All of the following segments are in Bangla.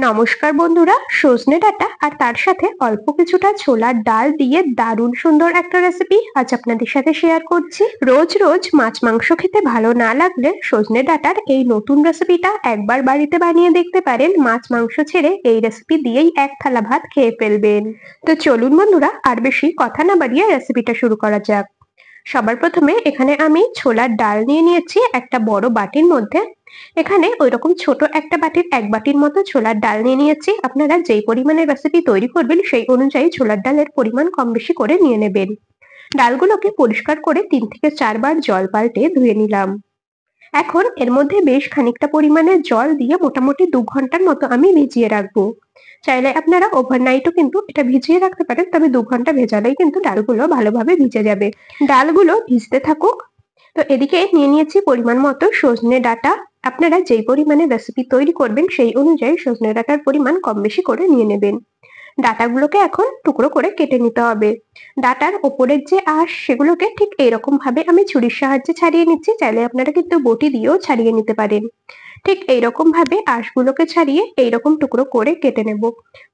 নমস্কার বন্ধুরা, সজনে ডাঁটা আর তার সাথে অল্প কিছুটা ছোলার ডাল দিয়ে দারুণ সুন্দর একটা রেসিপি আজ আপনাদের সাথে শেয়ার করছি। রোজ রোজ মাছ মাংস খেতে ভালো না লাগলে সজনে ডাঁটার এই নতুন রেসিপিটা একবার বাড়িতে বানিয়ে দেখতে পারেন। মাছ মাংস ছেড়ে এই রেসিপি দিয়েই এক থালা ভাত খেয়ে ফেলবেন। তো চলুন বন্ধুরা, আর বেশি কথা না বাড়িয়ে রেসিপিটা শুরু করা যাক। সবার প্রথমে এখানে আমি ছোলার ডাল নিয়ে নিয়েছি একটা বড় বাটির মধ্যে। এখানে ওইরকম ছোট একটা বাটির এক বাটির মতো ছোলার ডাল নিয়ে নিয়েছি। আপনারা যেই পরিমাণে রেসিপি তৈরি করবেন সেই অনুযায়ী ছোলার ডালের পরিমাণ কম বেশি করে নিয়ে নেবেন। ডালগুলোকে পরিষ্কার করে 3 থেকে 4 বার জল পাল্টে ধুয়ে নিলাম। এখন এর মধ্যে বেশ খানিকটা পরিমাণে জল দিয়ে মোটামুটি 2 ঘন্টার মতো আমি ভিজিয়ে রাখবো। চাইলে আপনারা ওভারনাইটও কিন্তু এটা ভিজিয়ে রাখতে পারেন, তবে 2 ঘন্টা ভেজালেই কিন্তু ডালগুলো ভালোভাবে ভিজে যাবে। ডালগুলো ভিজতে থাকুক। তো এদিকে নিয়ে নিয়েছি পরিমাণ মতো সজনে ডাঁটা। আপনারা যেই পরিমাণে রেসিপি তৈরি করবেন সেই অনুযায়ী সজনে ডাঁটার পরিমাণ কম বেশি করে নিয়ে নেবেন। ডাঁটাগুলোকে এখন টুকরো করে কেটে নিতে হবে। ডাঁটার ওপরের যে আঁশ সেগুলোকে ঠিক এরকম ভাবে আমি ছুরির সাহায্যে ছাড়িয়ে নিচ্ছি। চাইলে আপনারা কিন্তু বটি দিয়েও ছাড়িয়ে নিতে পারেন। ঠিক এইরকম ভাবে আঁশগুলোকে ছাড়িয়ে এইরকম টুকরো করে কেটে নেব।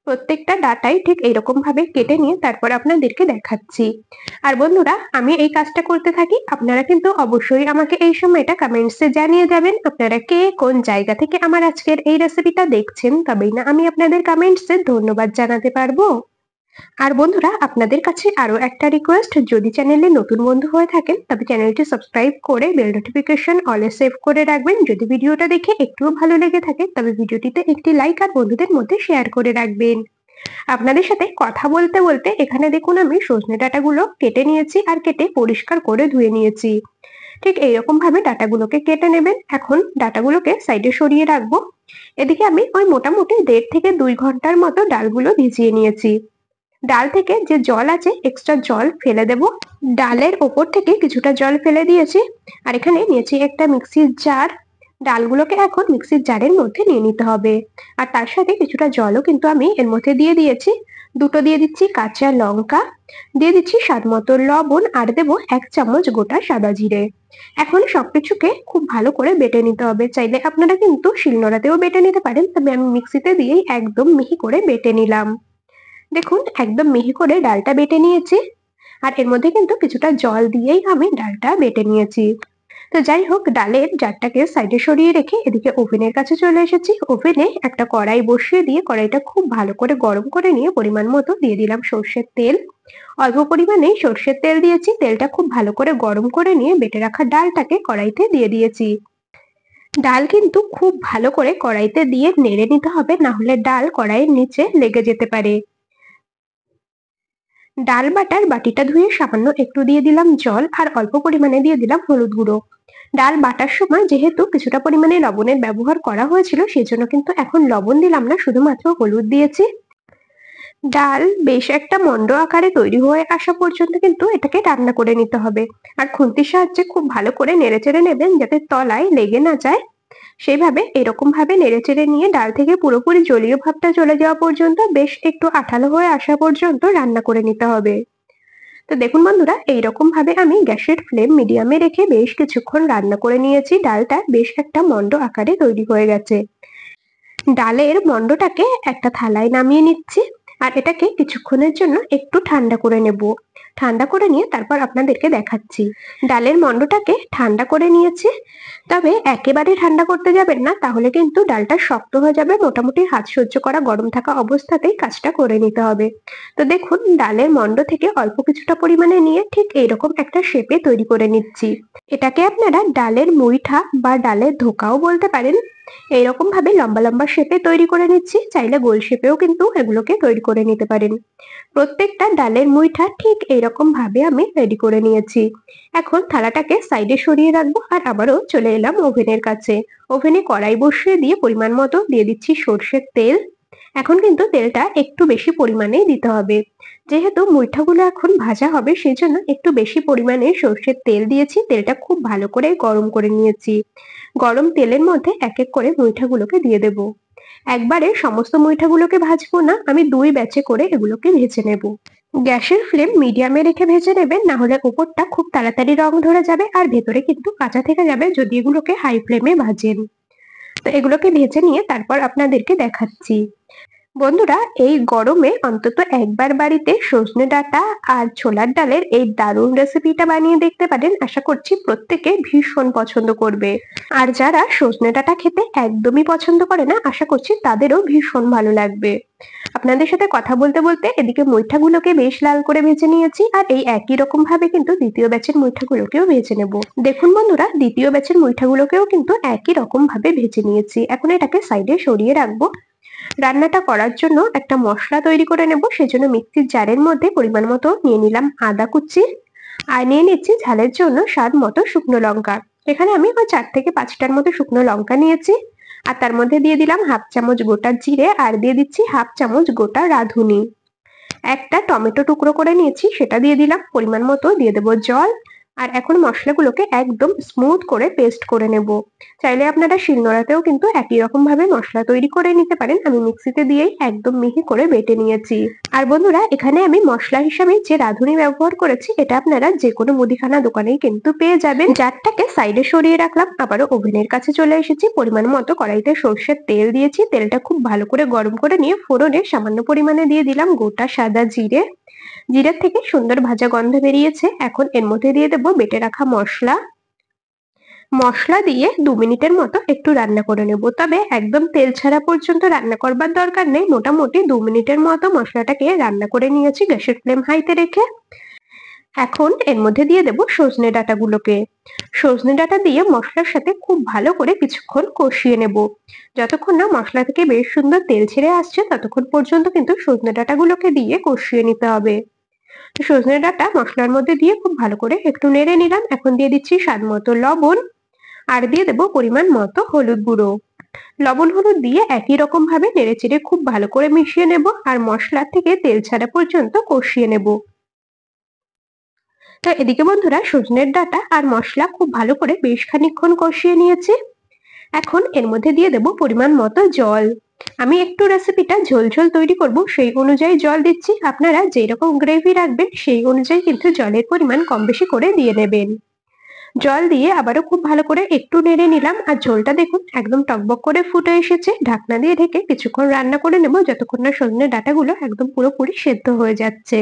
প্রত্যেকটা ডাঁটাই ঠিক এইরকম ভাবে কেটে নিয়ে তারপর আপনাদেরকে দেখাচ্ছি। আর বন্ধুরা, আমি এই কাজটা করতে থাকি, আপনারা কিন্তু অবশ্যই আমাকে এই সময়টা কমেন্টসে জানিয়ে যাবেন আপনারা কে কোন জায়গা থেকে আমার আজকের এই রেসিপিটা দেখছেন, তবেই না আমি আপনাদের কমেন্টসে ধন্যবাদ জানাতে পারবো। আর বন্ধুরা, আপনাদের কাছে আরো একটা রিকোয়েস্ট, যদি চ্যানেলে নতুন বন্ধু হয়ে থাকেন তবে চ্যানেলটি সাবস্ক্রাইব করে বেল নোটিফিকেশন অলে সেভ করে রাখবেন। যদি ভিডিওটা দেখে একটুও ভালো লেগে থাকে তবে ভিডিওটিতে একটি লাইক আর বন্ধুদের মধ্যে শেয়ার করে রাখবেন। আপনাদের সাথে কথা বলতে বলতে এখানে দেখুন আমি সজনে ডাঁটাগুলো কেটে নিয়েছি আর কেটে পরিষ্কার করে ধুয়ে নিয়েছি। ঠিক এইরকম ভাবে ডাঁটাগুলোকে কেটে নেবেন। এখন ডাঁটাগুলোকে সাইডে সরিয়ে রাখবো। এদিকে আমি ওই মোটামুটি 1.5 থেকে 2 ঘন্টার মতো ডালগুলো ভিজিয়ে নিয়েছি। ডাল থেকে যে জল আছে এক্সট্রা জল ফেলে দেব। ডালের ওপর থেকে কিছুটা জল ফেলে দিয়েছি। আর এখানে নিয়েছি একটা মিক্সির জার। ডালগুলোকে এখন মিক্সির জারের মধ্যে নিয়ে নিতে হবে। আর তার সাথে কিছুটা জলও কিন্তু আমি এর মধ্যে দিয়ে দিয়েছি। দুটো দিয়ে দিচ্ছি কাঁচা লঙ্কা, দিয়ে দিচ্ছি স্বাদ মতো লবণ, আর দেবো 1 চামচ গোটা সাদা জিরে। এখন সবকিছুকে খুব ভালো করে বেটে নিতে হবে। চাইলে আপনারা কিন্তু শিলনোড়াতেও বেটে নিতে পারেন, তবে আমি মিক্সিতে দিয়েই একদম মিহি করে বেটে নিলাম। দেখুন একদম মিহি করে ডালটা বেটে নিয়েছি। আর এর মধ্যে কিন্তু কিছুটা জল দিয়েই আমি ডালটা বেটে নিয়েছি। তো যাই হোক, ডালের জারটাকে সাইডে সরিয়ে রেখে এদিকে ওভেনের কাছে চলে এসেছি। ওভেনে একটা কড়াই বসিয়ে দিয়ে কড়াইটা খুব ভালো করে গরম করে নিয়ে পরিমাণ মতো দিয়ে দিলাম সর্ষের তেল। অল্প পরিমাণেই সর্ষের তেল দিয়েছি। তেলটা খুব ভালো করে গরম করে নিয়ে বেটে রাখা ডালটাকে কড়াইতে দিয়ে দিয়েছি। ডাল কিন্তু খুব ভালো করে কড়াইতে দিয়ে নেড়ে নিতে হবে, না হলে ডাল কড়াইয়ের নিচে লেগে যেতে পারে। ডাল বাটার বাটিটা ধুয়ে সামান্য একটু দিয়ে দিলাম জল আর অল্প পরিমাণে দিয়ে দিলাম হলুদ গুঁড়ো। ডাল বাটার সময় যেহেতু কিছুটা পরিমাণে লবণের ব্যবহার করা হয়েছিল সেজন্য কিন্তু এখন লবণ দিলাম না, শুধুমাত্র হলুদ দিয়েছি। ডাল বেশ একটা মন্ড আকারে তৈরি হয়ে আসা পর্যন্ত কিন্তু এটাকে রান্না করে নিতে হবে। আর খুন্তির সাহায্যে খুব ভালো করে নেড়েচেড়ে নেবেন যাতে তলায় লেগে না যায়। সেইভাবে এরকম ভাবে নেড়েচেড়ে নিয়ে ডাল থেকে পুরোপুরি জলীয় ভাবটা চলে যাওয়া পর্যন্ত, বেশ একটু আঠালো হয়ে আসা পর্যন্ত রান্না করে নিতে হবে। তো দেখুন বন্ধুরা, এইরকম ভাবে আমি গ্যাসের ফ্লেম মিডিয়ামে রেখে বেশ কিছুক্ষণ রান্না করে নিয়েছি। ডালটা বেশ একটা মন্ড আকারে তৈরি হয়ে গেছে। ডালের মন্ডটাকে একটা থালায় নামিয়ে নিচ্ছি। আর এটাকে কিছুক্ষণের জন্য একটু ঠান্ডা করে নেব। ঠান্ডা করে নিয়ে তারপর আপনাদেরকে দেখাচ্ছি। ডালের মন্ডটাকে ঠান্ডা করে নিয়েছি, তবে একেবারে ঠান্ডা করতে যাবেন না, তাহলে কিন্তু ডালটা শক্ত হয়ে যাবে। মোটামুটি হাত সহ্য করা গরম থাকা অবস্থাতেই কাজটা করে নিতে হবে। তো দেখুন, ডালের মন্ড থেকে অল্প কিছুটা পরিমাণে নিয়ে ঠিক এইরকম একটা শেপে তৈরি করে নিচ্ছি। এটাকে আপনারা ডালের মুইঠা বা ডালের ধোকাও বলতে পারেন। এইরকম ভাবে লম্বা লম্বা শেপে তৈরি করে নিচ্ছি। চাইলে গোল শেপেও কিন্তু এগুলোকে তৈরি করে নিতে পারেন। প্রত্যেকটা ডালের মুইঠা ঠিক এইরকম ভাবে আমি রেডি করে নিয়েছি। এখন থালাটাকে সাইডে সরিয়ে রাখবো আর আবারও চলে এলাম ওভেনের কাছে। ওভেনে কড়াই বসিয়ে দিয়ে পরিমাণ মতো দিয়ে দিচ্ছি সর্ষের তেল। এখন কিন্তু তেলটা একটু বেশি পরিমাণেই দিতে হবে। যেহেতু মুইঠাগুলো এখন ভাজা হবে সেই জন্য একটু বেশি পরিমাণে সর্ষের তেল দিয়েছি। তেলটা খুব ভালো করে গরম করে নিয়েছি। গরম তেলের মধ্যে এক এক করে মুইঠাগুলোকে দিয়ে দেব। একবারে সমস্ত মুইঠাগুলোকে ভাজবো না, আমি 2 ব্যাচে করে এগুলোকে ভেজে নেব। গ্যাসের ফ্লেম মিডিয়ামে রেখে ভেজে নেবেন, না হলে উপরটা খুব তাড়াতাড়ি রং ধরে যাবে আর ভেতরে কিন্তু কাঁচা থেকে যাবে যদি এগুলোকে হাই ফ্লেমে ভাজেন। তো এগুলোকে ভেজে নিয়ে তারপর আপনাদেরকে দেখাচ্ছি। বন্ধুরা, এই গরমে অন্তত একবার বাড়িতে সজনে ডাঁটা আর ছোলার ডালের এই দারুণ রেসিপিটা বানিয়ে দেখতে পারেন। আশা করছি প্রত্যেকে ভীষণ পছন্দ করবে। আর যারা সজনে ডাঁটা খেতে একদমই পছন্দ করে না, আশা করছি তাদেরও ভীষণ ভালো লাগবে। আপনাদের সাথে কথা বলতে বলতে এদিকে মুইঠাগুলোকে বেশ লাল করে ভেজে নিয়েছি, আর এই একই রকম ভাবে কিন্তু দ্বিতীয় ব্যাচের মুইঠাগুলোকেও ভেজে নেব। দেখুন বন্ধুরা, দ্বিতীয় ব্যাচের মুইঠাগুলোকেও কিন্তু একই রকম ভাবে ভেজে নিয়েছি। এখন এটাকে সাইডে সরিয়ে রাখবো। রান্নাটা করার জন্য একটা মশলা তৈরি করে নেব। সেজন্য মিক্সির জারের মধ্যে পরিমাণ মতো নিয়ে নিলাম আদা কুচি, আর নিয়ে নিচ্ছি ঝালের জন্য স্বাদ মতো শুকনো লঙ্কা। এখানে আমি 4 থেকে 5টার মতো শুকনো লঙ্কা নিয়েছি, আর তার মধ্যে দিয়ে দিলাম হাফ চামচ গোটা জিরে, আর দিয়ে দিচ্ছি হাফ চামচ গোটা রাঁধুনি। একটা টমেটো টুকরো করে নিয়েছি, সেটা দিয়ে দিলাম। পরিমাণ মতো দিয়ে দেবো জল। আর এখন মশলাগুলোকে একদম স্মুথ করে পেস্ট করে নেব। চাইলে আপনারা শিলনোড়াতেও কিন্তু একই রকম ভাবে মশলা তৈরি করে নিতে পারেন। আমি মিক্সিতে দিয়েই একদম মিহি করে বেটে নিয়েছি। আর বন্ধুরা, এখানে আমি মশলা হিসাবে যে রাঁধুনি ব্যবহার করেছি, এটা আপনারা যে কোনো মুদিখানা দোকানেই কিন্তু পেয়ে যাবেন। জারটাকে সাইডে সরিয়ে রাখলাম, আবারও ওভেনের কাছে চলে এসেছি। পরিমাণ মতো কড়াইতে সর্ষের তেল দিয়েছি। তেলটা খুব ভালো করে গরম করে নিয়ে ফোড়নে সামান্য পরিমাণে দিয়ে দিলাম গোটা সাদা জিরে। জিরের থেকে সুন্দর ভাজা গন্ধ বেরিয়েছে। এখন এর মধ্যে দিয়ে দেবো বেটে রাখা মশলা। মশলা দিয়ে 2 মিনিটের মতো একটু রান্না করে নেব। তবে একদম তেল ছাড়া পর্যন্ত রান্না করবার দরকার নেই। মোটামুটি 2 মিনিটের মতো মশলাটাকে রান্না করে নিয়েছি গ্যাসের ফ্লেম হাইতে রেখে। এখন এর মধ্যে দিয়ে দেব সজনে ডাঁটাগুলোকে। সজনে ডাঁটা দিয়ে মশলার সাথে খুব ভালো করে কিছুক্ষণ কষিয়ে নেব। যতক্ষণ না মশলা থেকে বেশ সুন্দর তেল ছেড়ে আসছে, ততক্ষণ পর্যন্ত কিন্তু সজনে ডাঁটাগুলোকে দিয়ে কষিয়ে নিতে হবে। সজনে ডাঁটা মশলার মধ্যে দিয়ে খুব ভালো করে একটু নেড়ে নিলাম। এখন দিয়ে দিচ্ছি স্বাদ মতো লবণ, আর দিয়ে দেবো পরিমাণ মতো হলুদ গুঁড়ো। লবণ হলুদ দিয়ে একই রকম ভাবে নেড়েচেড়ে খুব ভালো করে মিশিয়ে নেব, আর মশলা থেকে তেল ছাড়া পর্যন্ত কষিয়ে নেব। তো এদিকে বন্ধুরা, সজনের ডাঁটা আর মশলা খুব ভালো করে বেশ খানিকক্ষণ কষিয়ে নিয়েছি। এখন এর মধ্যে দিয়ে দেব পরিমাণ মতো জল। আমি একটু রেসিপিটা ঝোল ঝোল তৈরি করব, সেই অনুযায়ী জল দিচ্ছি। আপনারা যেরকম গ্রেভি রাখবেন সেই অনুযায়ী কিন্তু জলের পরিমাণ কম বেশি করে দিয়ে নেবেন। জল দিয়ে আবারও খুব ভালো করে একটু নেড়ে নিলাম। আর ঝোলটা দেখুন একদম টকবক করে ফুটে এসেছে। ঢাকনা দিয়ে ঢেকে কিছুক্ষণ রান্না করে নেব, যতক্ষণ না সজনে ডাঁটাগুলো একদম পুরোপুরি সেদ্ধ হয়ে যাচ্ছে।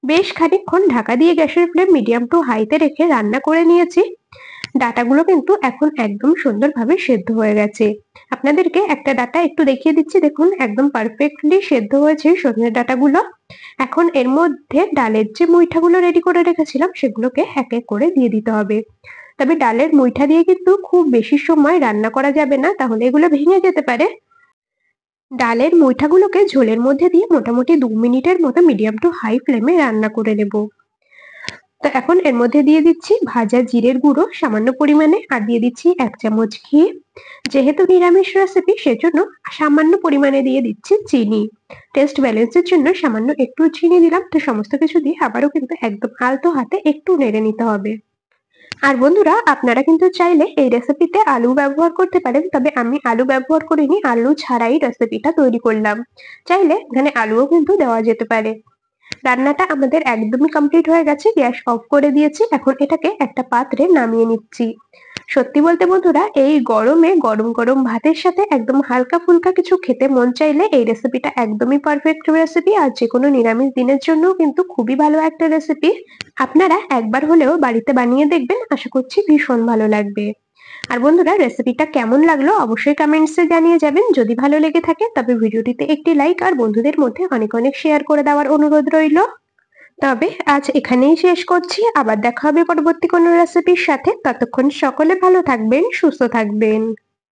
বেশ খানিকক্ষণ ঢাকা দিয়ে গ্যাসের ফ্লেম মিডিয়াম টু হাইতে রেখে রান্না করে নিয়েছি। ডাঁটাগুলো কিন্তু এখন একদম সুন্দরভাবে সেদ্ধ হয়ে গেছে। আপনাদেরকে একটা ডাঁটা একটু দেখিয়ে দিচ্ছি। দেখুন একদম পারফেক্টলি সেদ্ধ হয়েছে সজনের ডাঁটাগুলো। এখন এর মধ্যে ডালের যে মুইঠাগুলো রেডি করে রেখেছিলাম, সেগুলোকে এক এক করে দিয়ে দিতে হবে। তবে ডালের মুইঠা দিয়ে কিন্তু খুব বেশি সময় রান্না করা যাবে না, তাহলে এগুলো ভেঙে যেতে পারে। ডালের মুইঠাগুলোকে ঝোলের মধ্যে দিয়ে মোটামুটি 2 মিনিটের মতো মিডিয়াম টু হাই ফ্লেমে রান্না করে নেব। তো এখন এর মধ্যে দিয়ে দিচ্ছি ভাজা জিরের গুঁড়ো সামান্য পরিমাণে, আর দিয়ে দিচ্ছি 1 চামচ ঘি। যেহেতু নিরামিষ রেসিপি, সেজন্য সামান্য পরিমাণে দিয়ে দিচ্ছি চিনি। টেস্ট ব্যালেন্সের জন্য সামান্য একটু চিনি দিলাম। তো সমস্ত কিছু দিয়ে আবারও কিন্তু একদম আলতো হাতে একটু নেড়ে নিতে হবে। আর বন্ধুরা, আপনারা কিন্তু চাইলে এই রেসিপিতে আলু ব্যবহার করতে পারেন, তবে আমি আলু ব্যবহার করিনি। আলু ছাড়াই রেসিপিটা তৈরি করলাম। চাইলে এখানে আলুও কিন্তু দেওয়া যেতে পারে। রান্নাটা আমাদের একদমই কমপ্লিট হয়ে গেছে। গ্যাস অফ করে দিয়েছি। এখন এটাকে একটা পাত্রে নামিয়ে নিচ্ছি। সত্যি বলতে বন্ধুরা, এই গরমে গরম গরম ভাতের সাথে একদম হালকা ফুলকা কিছু খেতে মন চাইলে এই রেসিপিটা একদমই পারফেক্ট রেসিপি। আর যে কোনো নিরামিষ দিনের জন্য কিন্তু খুবই ভালো একটা রেসিপি। আপনারা একবার হলেও বাড়িতে বানিয়ে দেখবেন, আশা করছি ভীষণ ভালো লাগবে। আর বন্ধুরা, রেসিপিটা কেমন লাগলো অবশ্যই কমেন্টসে জানিয়ে যাবেন। যদি ভালো লেগে থাকে তবে ভিডিওটিতে একটি লাইক আর বন্ধুদের মধ্যে অনেক অনেক শেয়ার করে দেওয়ার অনুরোধ রইল। তবে আজ এখানেই শেষ করছি। আবার দেখা হবে পরবর্তী কোনো রেসিপির সাথে। ততক্ষণ সকলে ভালো থাকবেন, সুস্থ থাকবেন।